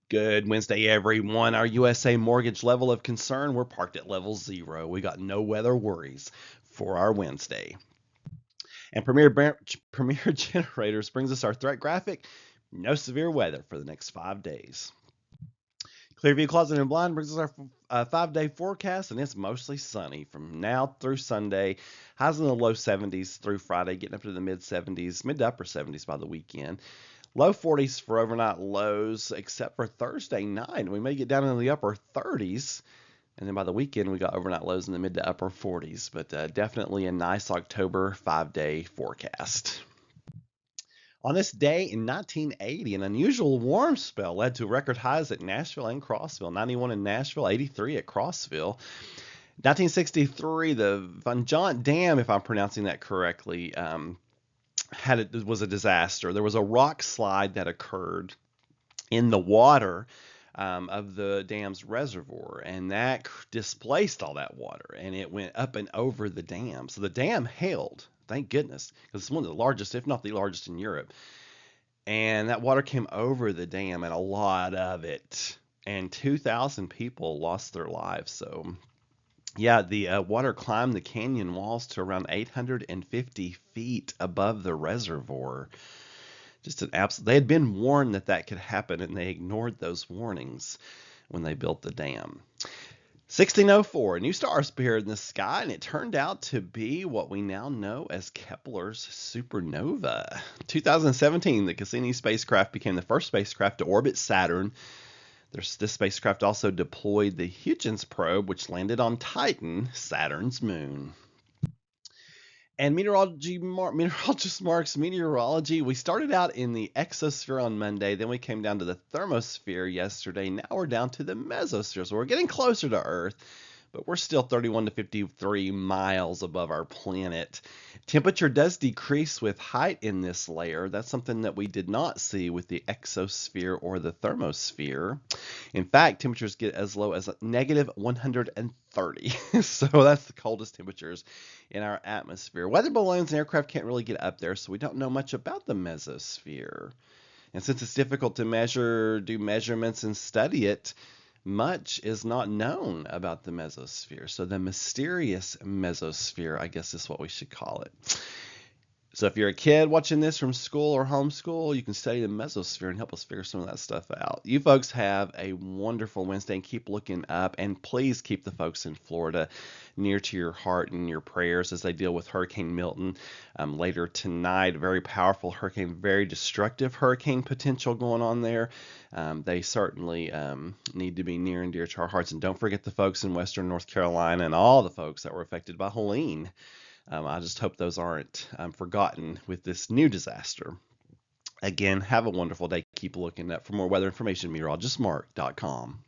Good Wednesday, everyone. Our USA mortgage level of concern, we're parked at level 0. We got no weather worries for our Wednesday. And Premier Generators brings us our threat graphic. No severe weather for the next 5 days. Clearview Closet and Blind brings us our 5-day forecast, and it's mostly sunny from now through Sunday. Highs in the low 70s through Friday, getting up to the mid 70s, mid to upper 70s by the weekend. Low 40s for overnight lows, except for Thursday night. We may get down into the upper 30s. And then by the weekend, we got overnight lows in the mid to upper 40s. But definitely a nice October 5-day forecast. On this day in 1980, an unusual warm spell led to record highs at Nashville and Crossville. 91 in Nashville, 83 at Crossville. 1963, the Van Jont Dam, if I'm pronouncing that correctly, was a disaster. There was a rock slide that occurred in the water of the dam's reservoir, and that displaced all that water, and it went up and over the dam. So the dam held, thank goodness, because it's one of the largest, if not the largest in Europe. And that water came over the dam, and a lot of it, and 2,000 people lost their lives. So yeah, the water climbed the canyon walls to around 850 feet above the reservoir. Just an absolute. They had been warned that that could happen, and they ignored those warnings when they built the dam. 1604, new stars appeared in the sky, and it turned out to be what we now know as Kepler's supernova. 2017, the Cassini spacecraft became the first spacecraft to orbit Saturn. This spacecraft also deployed the Huygens probe, which landed on Titan, Saturn's moon. And meteorologist marks meteorology. We started out in the exosphere on Monday, then we came down to the thermosphere yesterday. Now we're down to the mesosphere, so we're getting closer to Earth, but we're still 31 to 53 miles above our planet. Temperature does decrease with height in this layer. That's something that we did not see with the exosphere or the thermosphere. In fact, temperatures get as low as negative 130. So that's the coldest temperatures in our atmosphere. Weather balloons and aircraft can't really get up there, so we don't know much about the mesosphere. And since it's difficult to measure, do measurements, and study it, much is not known about the mesosphere. So the mysterious mesosphere, I guess, is what we should call it. So if you're a kid watching this from school or homeschool, you can study the mesosphere and help us figure some of that stuff out. You folks have a wonderful Wednesday, and keep looking up, and please keep the folks in Florida near to your heart and your prayers as they deal with Hurricane Milton later tonight. Very powerful hurricane, very destructive hurricane potential going on there. They certainly need to be near and dear to our hearts. And don't forget the folks in Western North Carolina and all the folks that were affected by Helene. I just hope those aren't forgotten with this new disaster. Again, have a wonderful day. Keep looking up for more weather information, meteorologistmark.com.